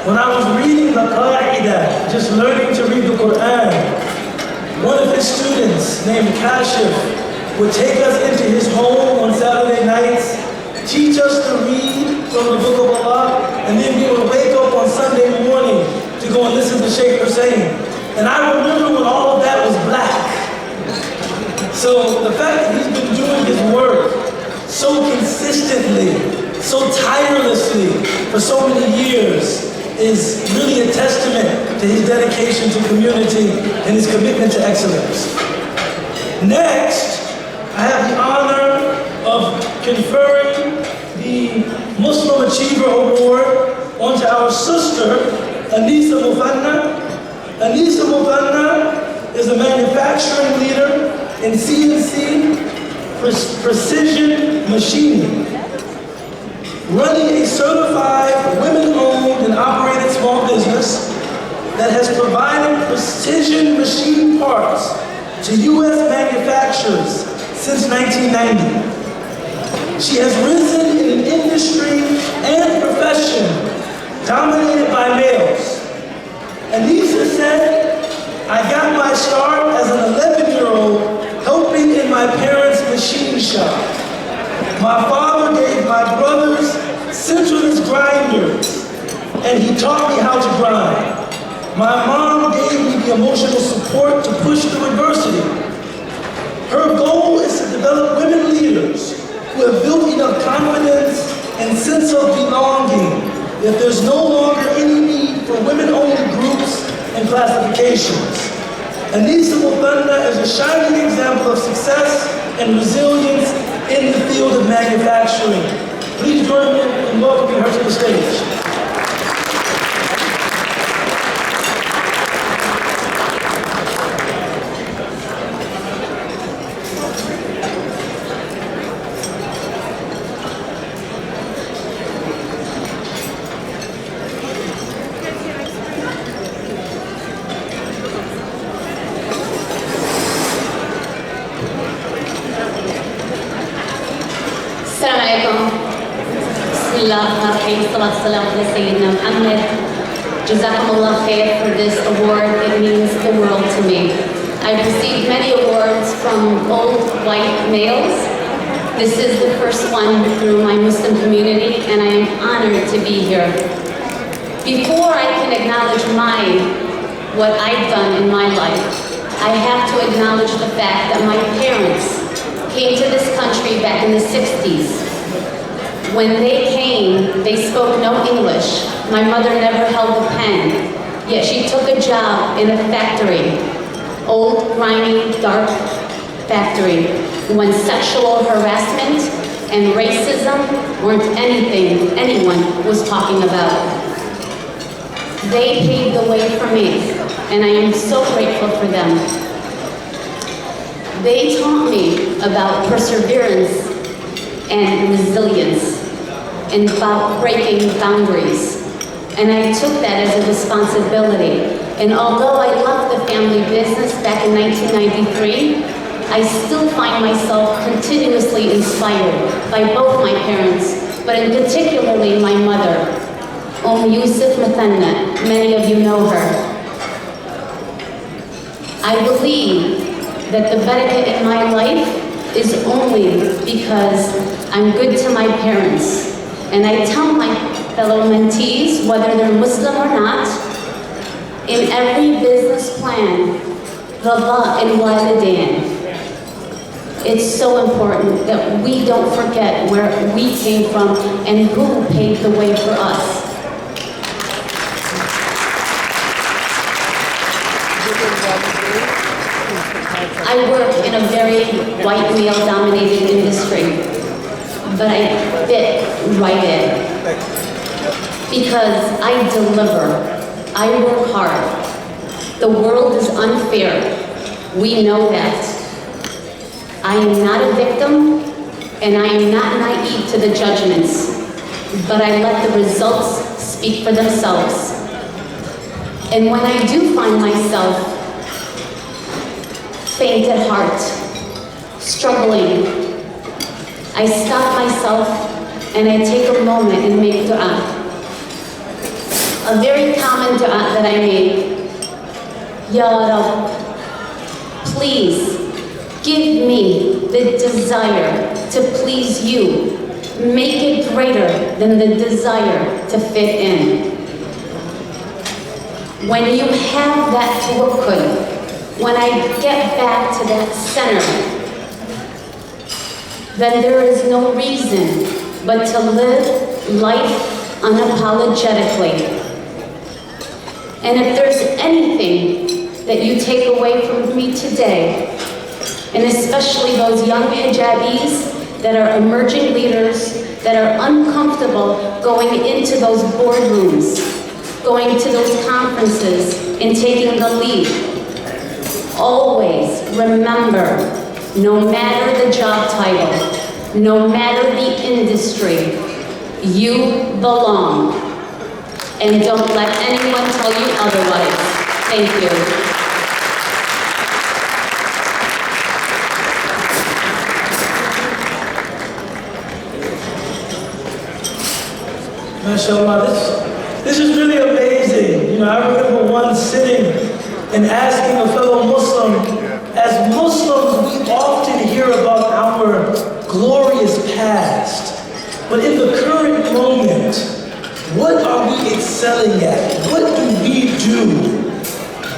When I was reading the Qa'idah, just learning to read the Quran, one of his students named Kashif would take us into his home on Saturday nights, teach us to read from the Book of Allah, and then we would wake up on Sunday morning to go and listen to Sheikh Hussein. And I remember when all of that was black. So the fact that he's been doing his work so consistently, so tirelessly for so many years is really a testament to his dedication to community and his commitment to excellence. Next, I have the honor of conferring the Muslim Achiever Award onto our sister, Aneesa Muthana. Aneesa Muthana is a manufacturing leader in CNC precision machining, running a certified women-owned and operated small business that has provided precision machine parts to U.S. manufacturers since 1990. She has risen in an industry and profession dominated by males. Aneesa said, I got my start as an 11-year-old helping in my parents' machine shop. My father gave my brothers centerless grinders, and he taught me how to grind. My mom gave me the emotional support to push through adversity. Her goal is to develop women leaders who have built enough confidence and sense of belonging that there's no longer any need for women-only groups and classifications. Aneesa Muthana is a shining example of success and resilience in the field of manufacturing. Please join me in welcoming her to the stage. Jazakumullah khair for this award. It means the world to me. I've received many awards from old white males. This is the first one through my Muslim community, and I am honored to be here. Before I can acknowledge what I've done in my life, I have to acknowledge the fact that my parents came to this country back in the 60s. When they came, they spoke no English. My mother never held a pen, yet she took a job in a factory, old, grimy, dark factory, when sexual harassment and racism weren't anything anyone was talking about. They paved the way for me, and I am so grateful for them. They taught me about perseverance and resilience, and about breaking boundaries. And I took that as a responsibility. And although I left the family business back in 1993, I still find myself continuously inspired by both my parents, but in particularly my mother, Aneesa Muthana. Many of you know her. I believe that the barakah in my life is only because I'm good to my parents. And I tell my fellow mentees, whether they're Muslim or not, in every business plan, Rabba and Walidain. It's so important that we don't forget where we came from and who paved the way for us. I work in a very white male-dominated industry, but I fit right in. Because I deliver, I work hard. The world is unfair, we know that. I am not a victim, and I am not naive to the judgments, but I let the results speak for themselves. And when I do find myself faint at heart, struggling, I stop myself and I take a moment and make dua. a very common dua that I make. Ya Rab, please give me the desire to please you. Make it greater than the desire to fit in. When you have that tawakkul, when I get back to that center, then there is no reason but to live life unapologetically. And if there's anything that you take away from me today, and especially those young hijabis that are emerging leaders, that are uncomfortable going into those boardrooms, going to those conferences and taking the lead, always remember, no matter the job title, no matter the industry, you belong. And don't let anyone tell you otherwise. Thank you. MashaAllah, this is really amazing. You know, I remember once sitting and asking a fellow Muslim, as Muslims, we often hear about our glorious past, but in the current moment, what are we excelling at? What do we do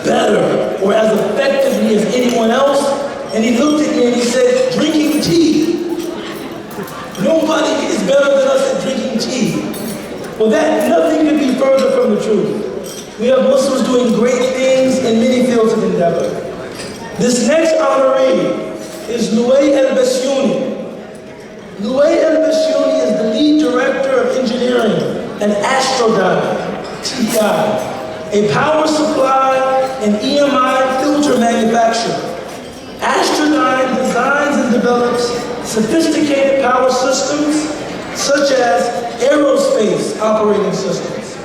better or as effectively as anyone else? And he looked at me and he said, drinking tea. Nobody is better than us at drinking tea. Well, nothing could be further from the truth. We have Muslims doing great things in many fields of endeavor. This next honoree is Louay El-Basyouni. Louay El-Basyouni is the lead director of engineering at Astrodyne, TI, a power supply and EMI filter manufacturer. Astrodyne designs and develops sophisticated power systems such as aerospace operating systems.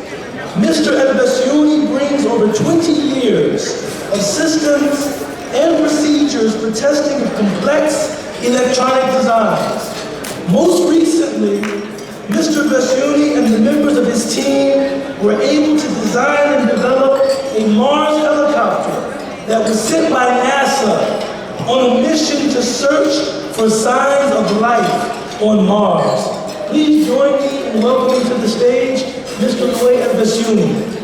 Mr. El-Basyouni brings over 20 years of systems and procedures for testing of complex electronic designs. Most recently, Mr. Basyouni and the members of his team were able to design and develop a Mars helicopter that was sent by NASA on a mission to search for signs of life on Mars. Please join me in welcoming to the stage Mr. Louay El-Basyouni.